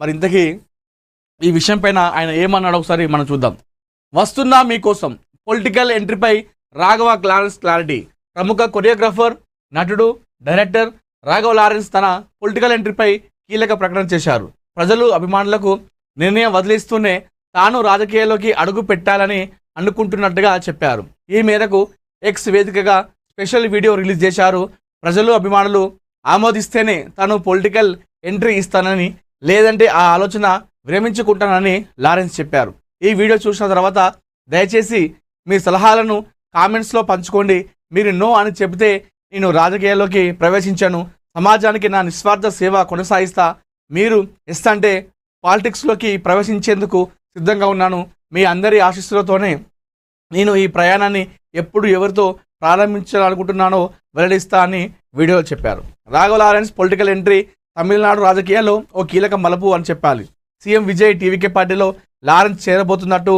మరి ఇంతకీ ఈ విషయం పైన ఆయన ఏమన్నాడు ఒకసారి మనం చూద్దాం. వస్తున్నా మీకోసం పొలిటికల్ ఎంట్రీపై రాఘవ లారెన్స్ క్లారిటీ. ప్రముఖ కొరియోగ్రాఫర్, నటుడు, డైరెక్టర్ రాఘవ లారెన్స్ తన పొలిటికల్ ఎంట్రీపై కీలక ప్రకటన చేశారు. ప్రజలు, అభిమానులకు నిర్ణయం వదిలిస్తూనే తాను రాజకీయాల్లోకి అడుగు పెట్టాలని అనుకుంటున్నట్టుగా చెప్పారు. ఈ మేరకు ఎక్స్ వేదికగా స్పెషల్ వీడియో రిలీజ్ చేశారు. ప్రజలు, అభిమానులు ఆమోదిస్తేనే తాను పొలిటికల్ ఎంట్రీ ఇస్తానని, లేదంటే ఆ ఆలోచన విరమించుకుంటానని లారెన్స్ చెప్పారు. ఈ వీడియో చూసిన తర్వాత దయచేసి మీ సలహాలను కామెంట్స్లో పంచుకోండి. మీరు నో అని చెబితే నేను రాజకీయాల్లోకి ప్రవేశించాను, సమాజానికి నా నిస్వార్థ సేవ కొనసాగిస్తా. మీరు ఎస్ అంటే పాలిటిక్స్లోకి ప్రవేశించేందుకు సిద్ధంగా ఉన్నాను. మీ అందరి ఆశీస్సులతోనే నేను ఈ ప్రయాణాన్ని ఎప్పుడు ఎవరితో ప్రారంభించాలనుకుంటున్నానో వెల్లడిస్తా అని వీడియోలో చెప్పారు. Raghava Lawrence political entry Tamil Nadu రాజకీయాల్లో ఓ కీలక మలుపు అని చెప్పాలి. సీఎం విజయ్ టీవీకే పార్టీలో లారెన్స్ చేరబోతున్నట్టు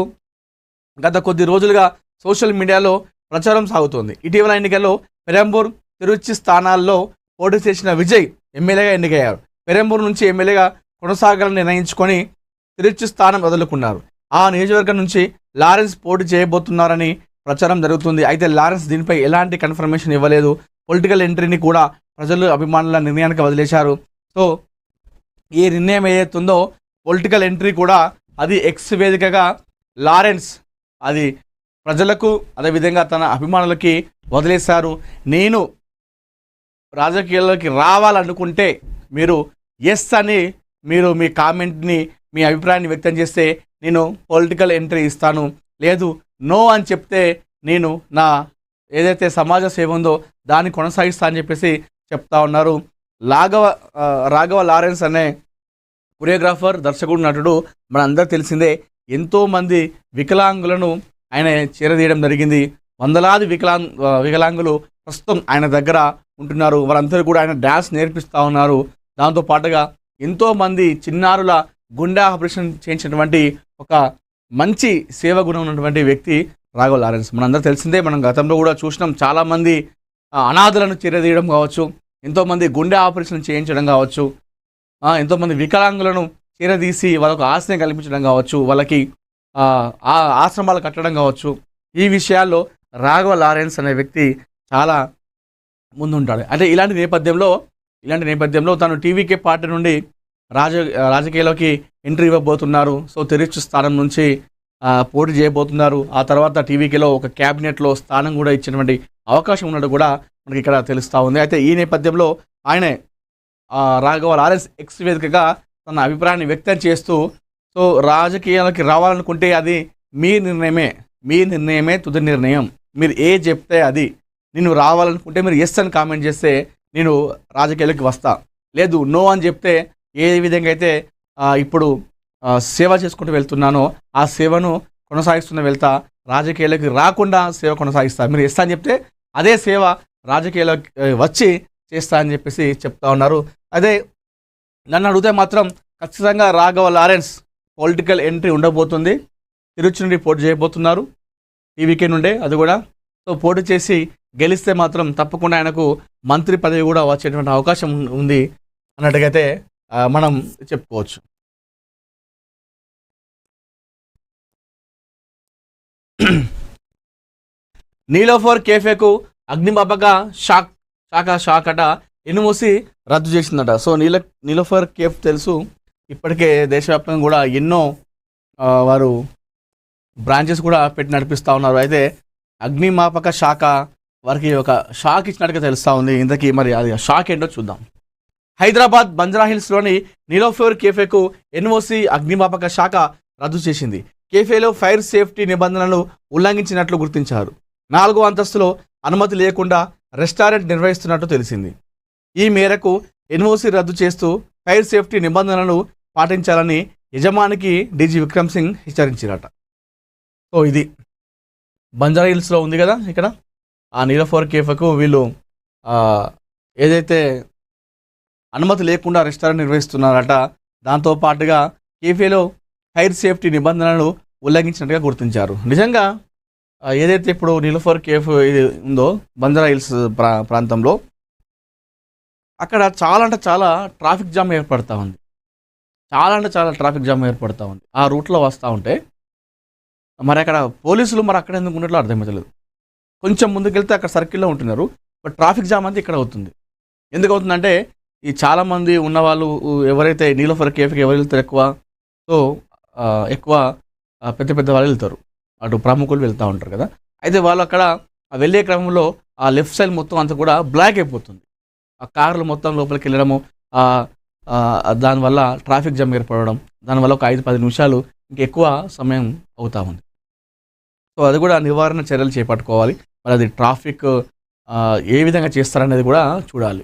గత కొద్ది రోజులుగా సోషల్ మీడియాలో ప్రచారం సాగుతోంది. ఇటీవల ఎన్నికల్లో పెరంబూర్, తిరుచి స్థానాల్లో పోటీ చేసిన విజయ్ ఎమ్మెల్యేగా ఎన్నికయ్యారు. పెరంబూర్ నుంచి ఎమ్మెల్యేగా కొనసాగాలని నిర్ణయించుకొని తిరుచి స్థానం వదులుకున్నారు. ఆ నియోజకవర్గం నుంచి లారెన్స్ పోటీ చేయబోతున్నారని ప్రచారం జరుగుతుంది. అయితే లారెన్స్ దీనిపై ఎలాంటి కన్ఫర్మేషన్ ఇవ్వలేదు. పొలిటికల్ ఎంట్రీని కూడా ప్రజలు, అభిమానుల నిర్ణయానికి వదిలేశారు. సో ఈ నిర్ణయం ఏదైతుందో పొలిటికల్ ఎంట్రీ కూడా అది ఎక్స్ వేదికగా లారెన్స్ అది ప్రజలకు, అదేవిధంగా తన అభిమానులకి వదిలేశారు. నేను రాజకీయాల్లోకి రావాలనుకుంటే మీరు ఎస్ అని మీరు మీ కామెంట్ని, మీ అభిప్రాయాన్ని వ్యక్తం చేస్తే నేను పొలిటికల్ ఎంట్రీ ఇస్తాను, లేదు నో అని చెప్తే నేను నా ఏదైతే సమాజ సేవ ఉందో దాన్ని కొనసాగిస్తా అని చెప్పేసి చెప్తా ఉన్నారు. రాఘవ లారెన్స్ అనే కొరియోగ్రాఫర్, దర్శకుడు, నటుడు మనందరూ తెలిసిందే. ఎంతోమంది వికలాంగులను ఆయన చేరదీయడం జరిగింది. వందలాది వికలాంగులు ప్రస్తుతం ఆయన దగ్గర ఉంటున్నారు. వారందరూ కూడా ఆయన డ్యాన్స్ నేర్పిస్తూ ఉన్నారు. దాంతోపాటుగా ఎంతోమంది చిన్నారుల గుండె ఆపరేషన్ చేయించినటువంటి ఒక మంచి సేవ గుణం ఉన్నటువంటి వ్యక్తి రాఘవ లారెన్స్. మనందరూ తెలిసిందే, మనం గతంలో కూడా చూసినాం. చాలామంది అనాథలను చేరదీయడం కావచ్చు, ఎంతోమంది గుండె ఆపరేషన్ చేయించడం కావచ్చు, ఎంతోమంది వికలాంగులను చేరదీసి వాళ్ళకు ఆశ్రయం కల్పించడం కావచ్చు, వాళ్ళకి ఆశ్రమాలు కట్టడం కావచ్చు. ఈ విషయాల్లో రాఘవ లారెన్స్ అనే వ్యక్తి చాలా ముందుంటాడు. అంటే ఇలాంటి నేపథ్యంలో తను టీవీకే పార్టీ నుండి రాజకీయాల్లోకి ఎంట్రీ ఇవ్వబోతున్నారు. సో తిరుచి స్థానం నుంచి పోటీ చేయబోతున్నారు. ఆ తర్వాత టీవీకేలో ఒక క్యాబినెట్లో స్థానం కూడా ఇచ్చినటువంటి అవకాశం ఉన్నట్టు కూడా మనకి ఇక్కడ తెలుస్తూ ఉంది. అయితే ఈ నేపథ్యంలో ఆయనే రాఘవ లారెన్స్ ఎక్స్ వేదికగా తన అభిప్రాయాన్ని వ్యక్తం చేస్తూ, సో రాజకీయాలకి రావాలనుకుంటే అది మీ నిర్ణయమే తుది నిర్ణయం. మీరు ఏ చెప్తే అది. నేను రావాలనుకుంటే మీరు ఎస్ అని కామెంట్ చేస్తే నేను రాజకీయాలకి వస్తా, లేదు నో అని చెప్తే ఏ విధంగా అయితే ఇప్పుడు సేవ చేసుకుంటూ వెళ్తున్నానో ఆ సేవను కొనసాగిస్తూనే వెళ్తా, రాజకీయాలకి రాకుండా సేవ కొనసాగిస్తా. మీరు ఎస్ అని చెప్తే అదే సేవ రాజకీయాల్లోకి వచ్చి చేస్తా అని చెప్పేసి చెప్తా ఉన్నారు. అదే నన్ను అడిగితే మాత్రం ఖచ్చితంగా రాఘవ లారెన్స్ పొలిటికల్ ఎంట్రీ ఉండబోతుంది. తిరుచి నుండి పోటీ చేయబోతున్నారు టీవీకే నుండే, అది కూడా. సో పోటీ చేసి గెలిస్తే మాత్రం తప్పకుండా ఆయనకు మంత్రి పదవి కూడా వచ్చేటువంటి అవకాశం ఉంది అన్నట్టుగైతే మనం చెప్పుకోవచ్చు. నీలోఫర్ కేఫేకు అగ్నిమాపక శాఖ అట ఎన్నుమూసి రద్దు చేసిందట. సో నీలోఫర్ కేఫ్ తెలుసు, ఇప్పటికే దేశవ్యాప్తంగా కూడా ఎన్నో వారు బ్రాంచెస్ కూడా పెట్టి నడిపిస్తూ ఉన్నారు. అయితే అగ్నిమాపక శాఖ వారికి ఒక షాక్ ఇచ్చినట్టుగా తెలుస్తూ ఉంది. ఇంతకీ మరి అది షాక్ ఏంటో చూద్దాం. హైదరాబాద్ బంజారాహిల్స్లోని నీలోఫర్ కేఫేకు ఎన్ఓసి అగ్నిమాపక శాఖ రద్దు చేసింది. కేఫేలో ఫైర్ సేఫ్టీ నిబంధనలను ఉల్లంఘించినట్లు గుర్తించారు. 4వ అంతస్తులో అనుమతి లేకుండా రెస్టారెంట్ నిర్వహిస్తున్నట్టు తెలిసింది. ఈ మేరకు ఎన్ఓసి రద్దు చేస్తూ ఫైర్ సేఫ్టీ నిబంధనలను పాటించాలని యజమానికి డీజీ విక్రమ్ సింగ్ హెచ్చరించారట. సో ఇది బంజారాహిల్స్లో ఉంది కదా, ఇక్కడ ఆ నీలోఫర్ కేఫేకు వీళ్ళు ఏదైతే అనుమతి లేకుండా రెస్టారెంట్ నిర్వహిస్తున్నారట, దాంతోపాటుగా కేఫేలో ఫైర్ సేఫ్టీ నిబంధనలను ఉల్లంఘించినట్టుగా గుర్తించారు. నిజంగా ఏదైతే ఇప్పుడు నీలోఫర్ కేఫ్ ఇది ఉందో బంజారాహిల్స్ ప్రాంతంలో, అక్కడ చాలా అంటే చాలా ట్రాఫిక్ జామ్ ఏర్పడతా ఉంది. చాలా అంటే చాలా ట్రాఫిక్ జామ్ ఏర్పడుతూ ఉంది. ఆ రూట్లో వస్తూ ఉంటే మరి అక్కడ పోలీసులు మరి అక్కడ ఎందుకు ఉన్నట్లు అర్థమవుతలేదు. కొంచెం ముందుకెళ్తే అక్కడ సర్కిల్లో ఉంటున్నారు, బట్ ట్రాఫిక్ జామ్ అంతా ఇక్కడ అవుతుంది. ఎందుకు అవుతుందంటే ఈ చాలామంది ఉన్నవాళ్ళు ఎవరైతే నీలోఫర్ కేఫ్కి ఎవరు వెళ్తారు ఎక్కువ, సో ఎక్కువ పెద్ద పెద్ద వాళ్ళు వెళ్తారు, అటు ప్రముఖులు వెళ్తూ ఉంటారు కదా. అయితే వాళ్ళు అక్కడ వెళ్ళే క్రమంలో ఆ లెఫ్ట్ సైడ్ మొత్తం అంతా కూడా బ్లాక్ అయిపోతుంది. ఆ కార్లు మొత్తం లోపలికి వెళ్ళడము, దానివల్ల ట్రాఫిక్ జామ్ ఏర్పడడం, దానివల్ల ఒక 5-10 నిమిషాలు ఇంకెక్కువ సమయం అవుతూ ఉంది. సో అది కూడా నివారణ చర్యలు చేపట్టుకోవాలి. మరి అది ట్రాఫిక్ ఏ విధంగా చేస్తారనేది కూడా చూడాలి.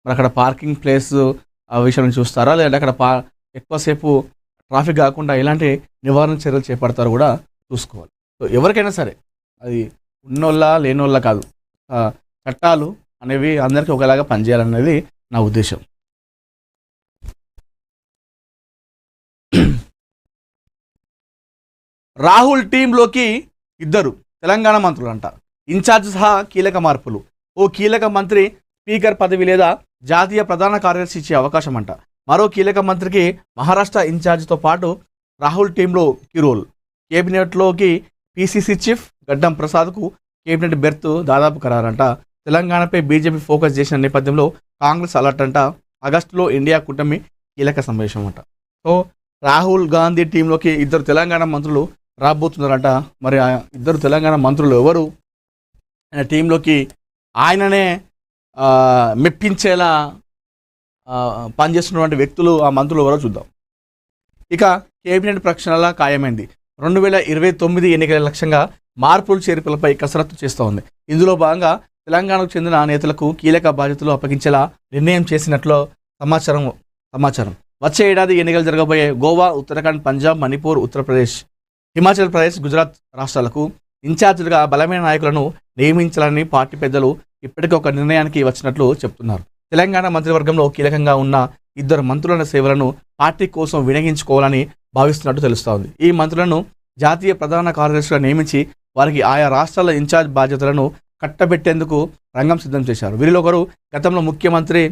మరి అక్కడ పార్కింగ్ ప్లేస్ ఆ విషయం చూస్తారా, లేదంటే అక్కడ ఎక్కువసేపు ట్రాఫిక్ కాకుండా ఎలాంటి నివారణ చర్యలు చేపడతారో కూడా చూసుకోవాలి. సో ఎవరికైనా సరే అది ఉన్నోళ్ళ లేనోళ్ళ కాదు, చట్టాలు అనేవి అందరికీ ఒకలాగా పనిచేయాలనేది నా ఉద్దేశం. రాహుల్ టీంలోకి 2 తెలంగాణ మంత్రులు అంట, ఇన్ఛార్జ్ సహా కీలక మార్పులు. ఓ కీలక మంత్రి స్పీకర్ పదవి లేదా జాతీయ ప్రధాన కార్యదర్శి ఇచ్చే అవకాశం అంట. మరో కీలక మంత్రికి మహారాష్ట్ర ఇన్ఛార్జ్తో పాటు రాహుల్ టీంలో కీ రోల్. కేబినెట్లోకి పిసిసి చీఫ్ గడ్డం ప్రసాద్కు కేబినెట్ బెర్త్ దాదాపు ఖరారంట. తెలంగాణపై బీజేపీ ఫోకస్ చేసిన నేపథ్యంలో కాంగ్రెస్ అలర్ట్ అంట. ఆగస్టులో ఇండియా కూటమి కీలక సమావేశం అంట. సో రాహుల్ గాంధీ టీంలోకి 2 తెలంగాణ మంత్రులు రాబోతున్నారంట. మరి ఆ 2 తెలంగాణ మంత్రులు ఎవరు, ఆయన టీంలోకి ఆయననే మెప్పించేలా పనిచేస్తున్నటువంటి వ్యక్తులు, ఆ మంత్రులు ఎవరో చూద్దాం. ఇక కేబినెట్ ప్రక్షాళన ఖాయమైంది. 2029 ఎన్నికల లక్ష్యంగా మార్పులు చేర్పులపై కసరత్తు చేస్తోంది. ఇందులో భాగంగా తెలంగాణకు చెందిన నేతలకు కీలక బాధ్యతలు అప్పగించేలా నిర్ణయం చేసినట్లు సమాచారం. వచ్చే ఏడాది ఎన్నికలు జరగబోయే గోవా, ఉత్తరాఖండ్, పంజాబ్, మణిపూర్, ఉత్తరప్రదేశ్, హిమాచల్ ప్రదేశ్, గుజరాత్ రాష్ట్రాలకు ఇన్ఛార్జీలుగా బలమైన నాయకులను నియమించాలని పార్టీ పెద్దలు ఇప్పటికే ఒక నిర్ణయానికి వచ్చినట్లు చెప్తున్నారు. తెలంగాణ మంత్రివర్గంలో కీలకంగా ఉన్న 2 మంత్రుల సేవలను పార్టీ కోసం వినియోగించుకోవాలని భావిస్తున్నట్టు తెలుస్తోంది. ఈ మంత్రులను జాతీయ ప్రధాన కార్యదర్శిగా నియమించి వారికి ఆయా రాష్ట్రాల ఇన్ఛార్జ్ బాధ్యతలను కట్టబెట్టేందుకు రంగం సిద్ధం చేశారు. వీరిలో ఒకరు గతంలో ముఖ్యమంత్రి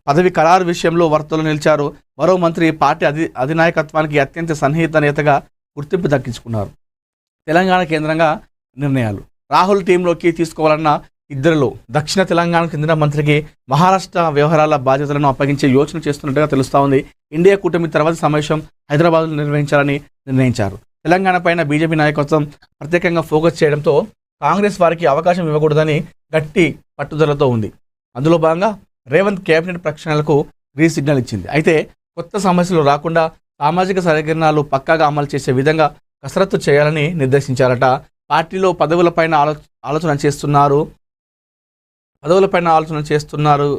పదవి ఖరారు విషయంలో వార్తలు నిలిచారు. మరో మంత్రి పార్టీ అధినాయకత్వానికి అత్యంత సన్నిహిత నేతగా గుర్తింపు దక్కించుకున్నారు. తెలంగాణ కేంద్రంగా నిర్ణయాలు. రాహుల్ టీంలోకి తీసుకోవాలన్న 2లో దక్షిణ తెలంగాణకు చెందిన మంత్రికి మహారాష్ట్ర వ్యవహారాల బాధ్యతలను అప్పగించే యోచన చేస్తున్నట్టుగా తెలుస్తూ ఉంది. ఇండియా కూటమి తర్వాత సమావేశం హైదరాబాద్లో నిర్వహించాలని నిర్ణయించారు. తెలంగాణ పైన బీజేపీ నాయకత్వం ప్రత్యేకంగా ఫోకస్ చేయడంతో కాంగ్రెస్ వారికి అవకాశం ఇవ్వకూడదని గట్టి పట్టుదలతో ఉంది. అందులో భాగంగా రేవంత్ కేబినెట్ ప్రక్షాళనకు గ్రీన్ సిగ్నల్ ఇచ్చింది. అయితే కొత్త సమస్యలు రాకుండా సామాజిక సమీకరణాలు పక్కాగా అమలు చేసే విధంగా కసరత్తు చేయాలని నిర్దేశించారట. పార్టీలో పదవులపైన ఆలోచన చేస్తున్నారు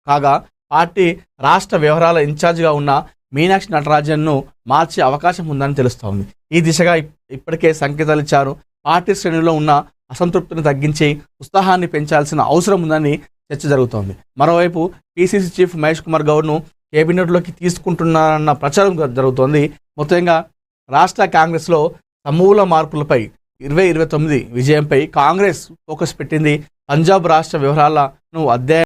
కాగా పార్టీ రాష్ట్ర వ్యవహారాల ఇన్ఛార్జిగా ఉన్న మీనాక్షి నటరాజన్ను మార్చే అవకాశం ఉందని తెలుస్తోంది. ఈ దిశగా ఇప్పటికే సంకేతాలు ఇచ్చారు. పార్టీ శ్రేణుల్లో ఉన్న అసంతృప్తిని తగ్గించి ఉత్సాహాన్ని పెంచాల్సిన అవసరం ఉందని చర్చ జరుగుతోంది. మరోవైపు పిసిసి చీఫ్ మహేష్ కుమార్ గౌడ్ను కేబినెట్లోకి తీసుకుంటున్నారన్న ప్రచారం జరుగుతోంది. మొత్తంగా రాష్ట్ర కాంగ్రెస్లో సమూల మార్పులపై 2029 విజయంపై కాంగ్రెస్ ఫోకస్ పెట్టింది. పంజాబ్ రాష్ట్ర వ్యవహారాలను